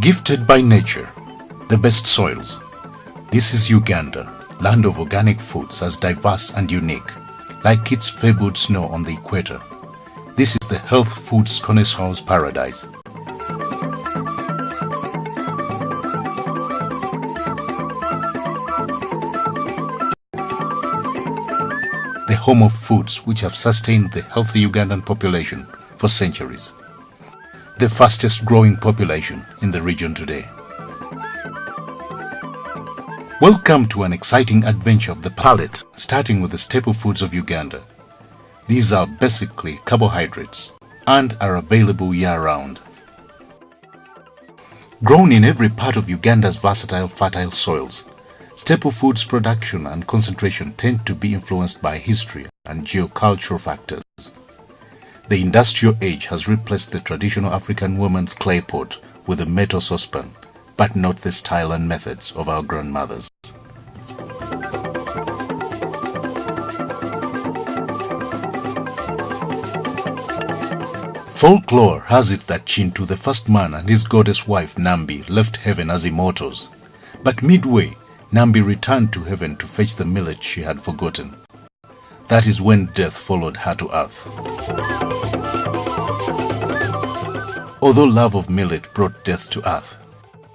Gifted by nature, the best soils. This is Uganda, land of organic foods as diverse and unique, like its fabled snow on the equator. This is the health foods connoisseur's paradise. The home of foods which have sustained the healthy Ugandan population for centuries. The fastest growing population in the region today. Welcome to an exciting adventure of the palate, starting with the staple foods of Uganda. These are basically carbohydrates and are available year-round. Grown in every part of Uganda's versatile fertile soils, staple foods production and concentration tend to be influenced by history and geocultural factors. The industrial age has replaced the traditional African woman's clay pot with a metal saucepan, but not the style and methods of our grandmothers. Folklore has it that Chintu, the first man, and his goddess wife Nambi left heaven as immortals, but midway Nambi returned to heaven to fetch the millet she had forgotten. That is when death followed her to earth. Although love of millet brought death to earth,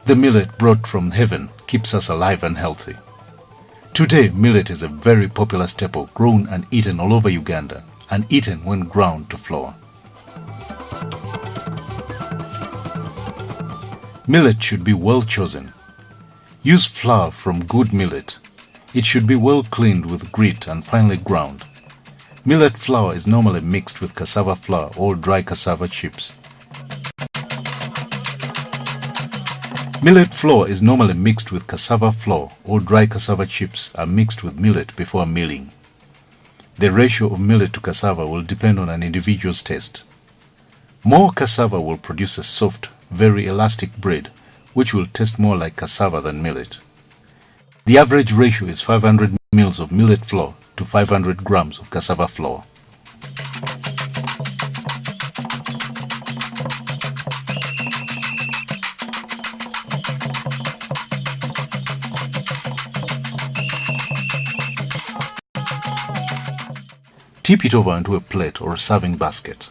the millet brought from heaven keeps us alive and healthy. Today, millet is a very popular staple grown and eaten all over Uganda, and eaten when ground to flour. Millet should be well chosen. Use flour from good millet. It should be well cleaned with grit and finely ground. Millet flour is normally mixed with cassava flour or dry cassava chips. Millet flour is normally mixed with cassava flour or dry cassava chips are mixed with millet before milling. The ratio of millet to cassava will depend on an individual's taste. More cassava will produce a soft, very elastic bread, which will taste more like cassava than millet. The average ratio is 500 ml of millet flour to 500 grams of cassava flour. Tip it over into a plate or a serving basket.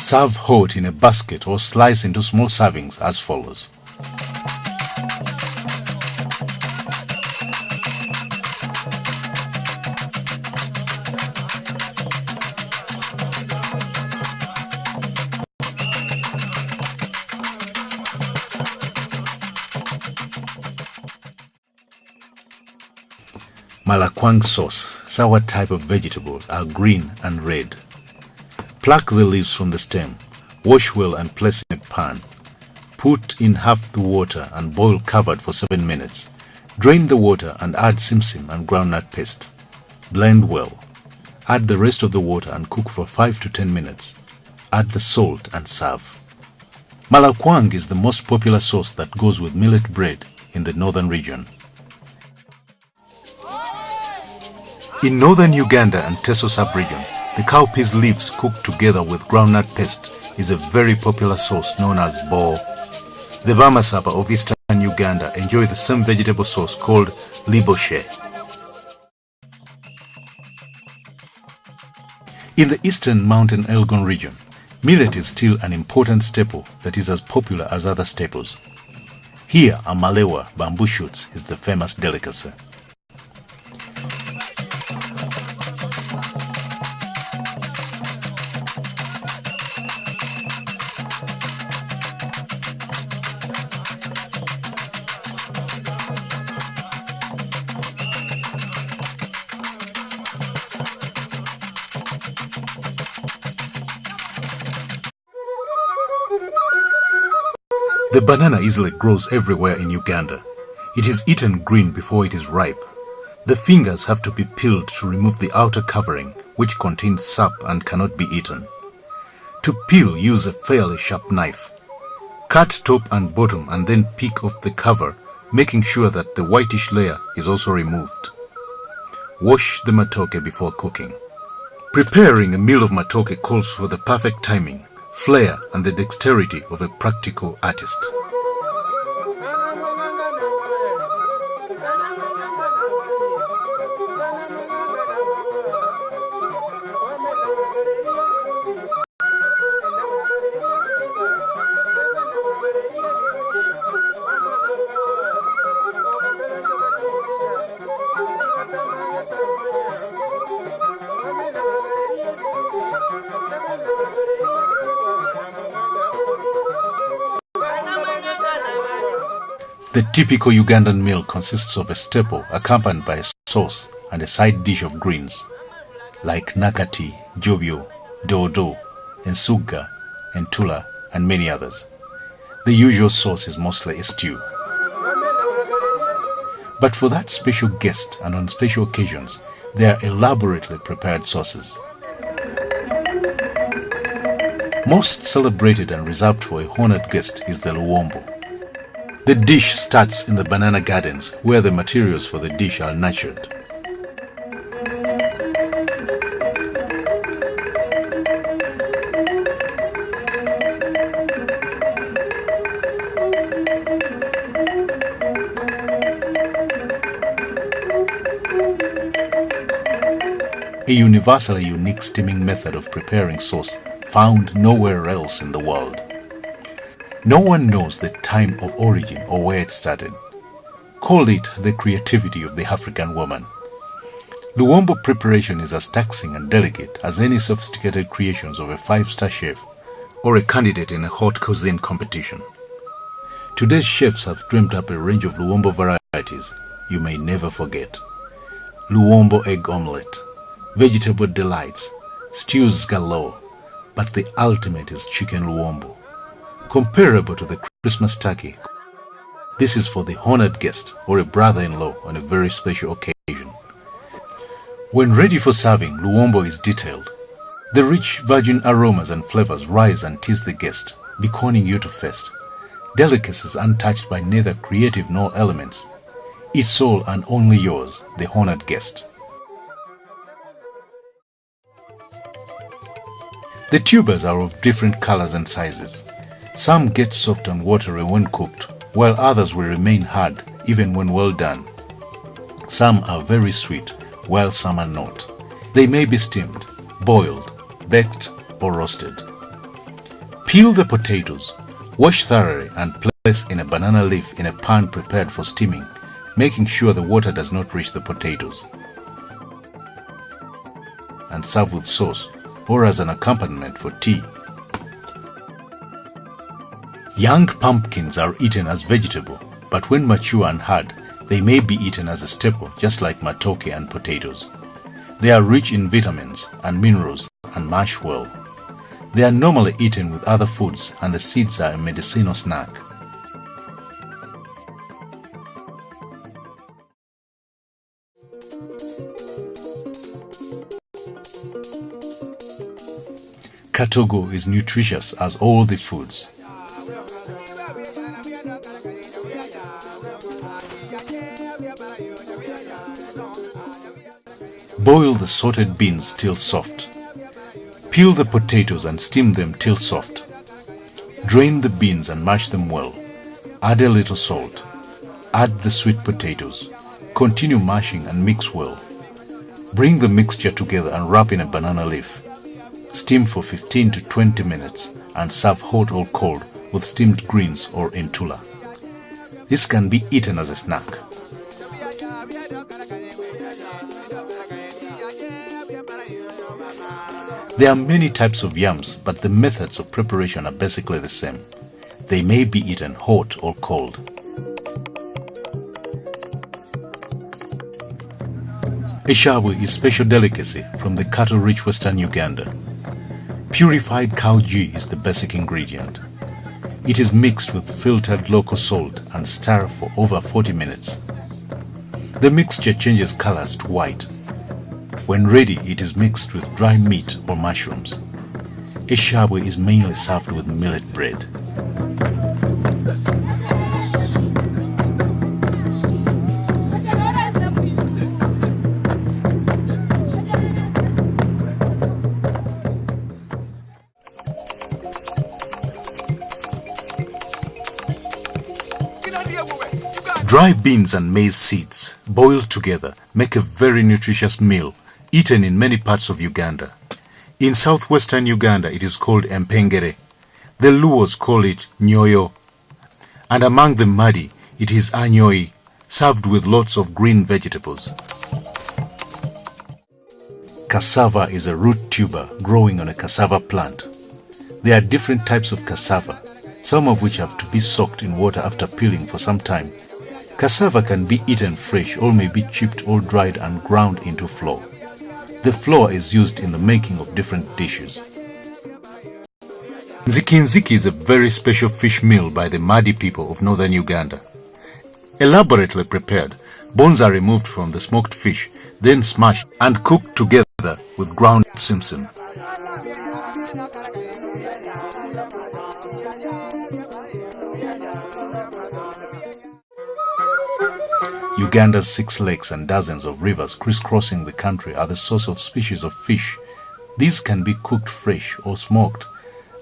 Serve hot in a basket or slice into small servings as follows. Malakwang sauce, sour type of vegetables, are green and red. Pluck the leaves from the stem, wash well and place in a pan. Put in half the water and boil covered for 7 minutes. Drain the water and add simsim and groundnut paste. Blend well. Add the rest of the water and cook for 5 to 10 minutes. Add the salt and serve. Malakwang is the most popular sauce that goes with millet bread in the northern region. In northern Uganda and Teso sub-region, the cowpeas leaves cooked together with groundnut paste is a very popular sauce known as bo. The Bamasaba of eastern Uganda enjoy the same vegetable sauce called liboshe. In the eastern mountain Elgon region, millet is still an important staple that is as popular as other staples. Here, amalewa, bamboo shoots, is the famous delicacy. The banana easily grows everywhere in Uganda. It is eaten green before it is ripe. The fingers have to be peeled to remove the outer covering, which contains sap and cannot be eaten. To peel, use a fairly sharp knife. Cut top and bottom and then pick off the cover, making sure that the whitish layer is also removed. Wash the matoke before cooking. Preparing a meal of matoke calls for the perfect timing, flair, and the dexterity of a practical artist. The typical Ugandan meal consists of a staple accompanied by a sauce and a side dish of greens like nakati, jobyo, dodo, ensuga, entula, and many others. The usual sauce is mostly a stew. But for that special guest and on special occasions, there are elaborately prepared sauces. Most celebrated and reserved for a honored guest is the luwombo. The dish starts in the banana gardens where the materials for the dish are nurtured. A universally unique steaming method of preparing sauce found nowhere else in the world. No one knows the time of origin or where it started. Call it the creativity of the African woman. Luwombo preparation is as taxing and delicate as any sophisticated creations of a five-star chef or a candidate in a haute cuisine competition. Today's chefs have dreamt up a range of Luwombo varieties you may never forget. Luwombo egg omelette, vegetable delights, stews galore, but the ultimate is chicken luwombo, comparable to the Christmas turkey. This is for the honored guest or a brother-in-law on a very special occasion. When ready for serving, luwombo is detailed. The rich virgin aromas and flavors rise and tease the guest, beckoning you to feast. Delicacies untouched by neither creative nor elements. It's all and only yours, the honored guest. The tubers are of different colors and sizes. Some get soft and watery when cooked, while others will remain hard even when well done. Some are very sweet, while some are not. They may be steamed, boiled, baked, or roasted. Peel the potatoes, wash thoroughly and place in a banana leaf in a pan prepared for steaming, making sure the water does not reach the potatoes. And serve with sauce or as an accompaniment for tea. Young pumpkins are eaten as vegetable, but when mature and hard, they may be eaten as a staple, just like matoke and potatoes. They are rich in vitamins and minerals and mash well. They are normally eaten with other foods, and the seeds are a medicinal snack. Katogo is nutritious as all the foods. Boil the sorted beans till soft. Peel the potatoes and steam them till soft. Drain the beans and mash them well. Add a little salt. Add the sweet potatoes. Continue mashing and mix well. Bring the mixture together and wrap in a banana leaf. Steam for 15 to 20 minutes and serve hot or cold with steamed greens or entula. This can be eaten as a snack. There are many types of yams, but the methods of preparation are basically the same. They may be eaten hot or cold. Eshabwe is special delicacy from the cattle-rich western Uganda. Purified cow ghee is the basic ingredient. It is mixed with filtered local salt and stirred for over 40 minutes. The mixture changes colors to white. When ready, it is mixed with dry meat or mushrooms. Eshabwe is mainly served with millet bread. Dry beans and maize seeds, boiled together, make a very nutritious meal, eaten in many parts of Uganda. In southwestern Uganda, it is called empengere. The Luos call it nyoyo. And among the Madi, it is anyoi, served with lots of green vegetables. Cassava is a root tuber growing on a cassava plant. There are different types of cassava, some of which have to be soaked in water after peeling for some time. Cassava can be eaten fresh or may be chipped or dried and ground into flour. The flour is used in the making of different dishes. Nziki nziki is a very special fish meal by the Madi people of northern Uganda. Elaborately prepared, bones are removed from the smoked fish, then smashed and cooked together with ground simsim. Uganda's 6 lakes and dozens of rivers crisscrossing the country are the source of species of fish. These can be cooked fresh or smoked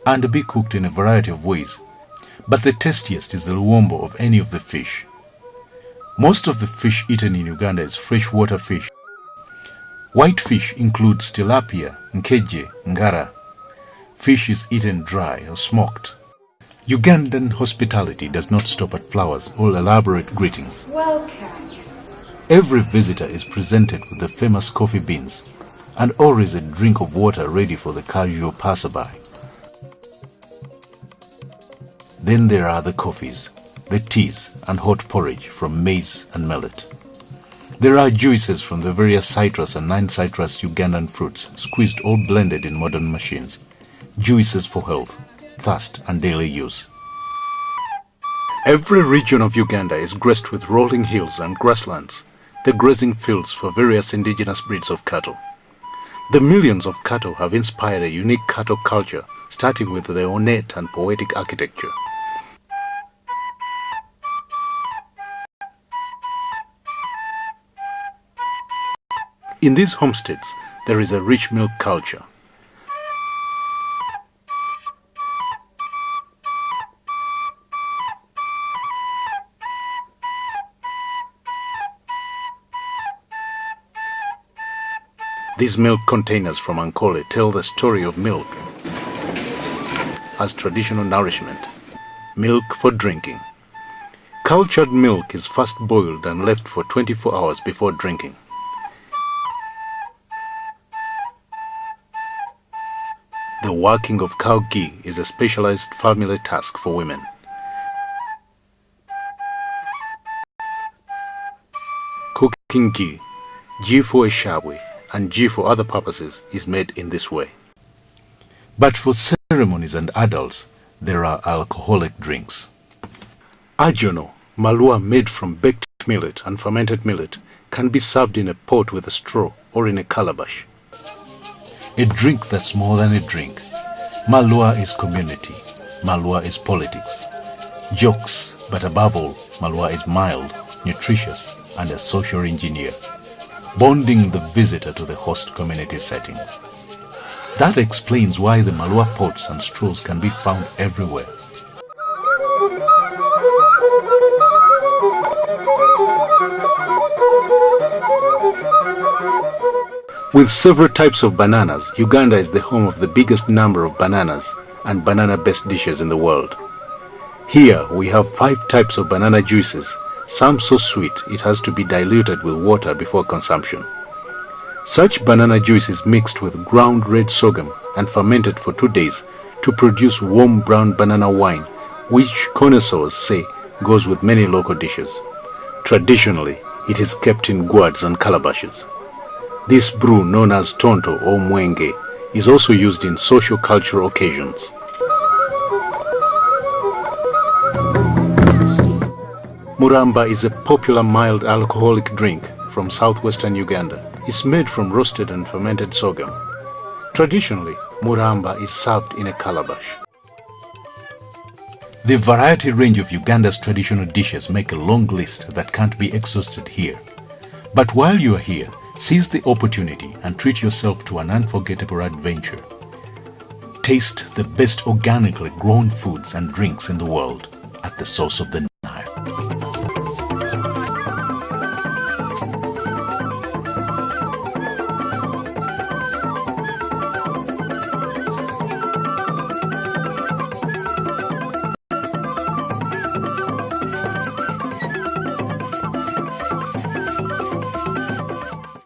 and be cooked in a variety of ways. But the tastiest is the luombo of any of the fish. Most of the fish eaten in Uganda is freshwater fish. White fish includes tilapia, nkeje, ngara. Fish is eaten dry or smoked. Ugandan hospitality does not stop at flowers or elaborate greetings. Welcome. Every visitor is presented with the famous coffee beans and always a drink of water ready for the casual passerby. Then there are the coffees, the teas and hot porridge from maize and millet. There are juices from the various citrus and non-citrus Ugandan fruits, squeezed or blended in modern machines. Juices for health, thirst and daily use. Every region of Uganda is graced with rolling hills and grasslands, the grazing fields for various indigenous breeds of cattle. The millions of cattle have inspired a unique cattle culture, starting with the ornate and poetic architecture. In these homesteads, there is a rich milk culture. These milk containers from Ankole tell the story of milk as traditional nourishment, milk for drinking. Cultured milk is first boiled and left for 24 hours before drinking. The working of cow ghee is a specialized family task for women. Cooking ghee for eshabwe, and ghee for other purposes is made in this way. But for ceremonies and adults, there are alcoholic drinks. Ajono, malua made from baked millet and fermented millet, can be served in a pot with a straw or in a calabash. A drink that's more than a drink. Malua is community. Malua is politics. Jokes, but above all, Malua is mild, nutritious, and a social engineer, bonding the visitor to the host community settings. That explains why the Malua pots and straws can be found everywhere. With several types of bananas, Uganda is the home of the biggest number of bananas and banana-based dishes in the world. Here we have 5 types of banana juices, some so sweet it has to be diluted with water before consumption. Such banana juice is mixed with ground red sorghum and fermented for 2 days to produce warm brown banana wine, which connoisseurs say goes with many local dishes. Traditionally, it is kept in gourds and calabashes. This brew, known as tonto or mwenge, is also used in social cultural occasions. Muramba is a popular mild alcoholic drink from southwestern Uganda. It's made from roasted and fermented sorghum. Traditionally, muramba is served in a calabash. The variety range of Uganda's traditional dishes make a long list that can't be exhausted here. But while you are here, seize the opportunity and treat yourself to an unforgettable adventure. Taste the best organically grown foods and drinks in the world at the source of the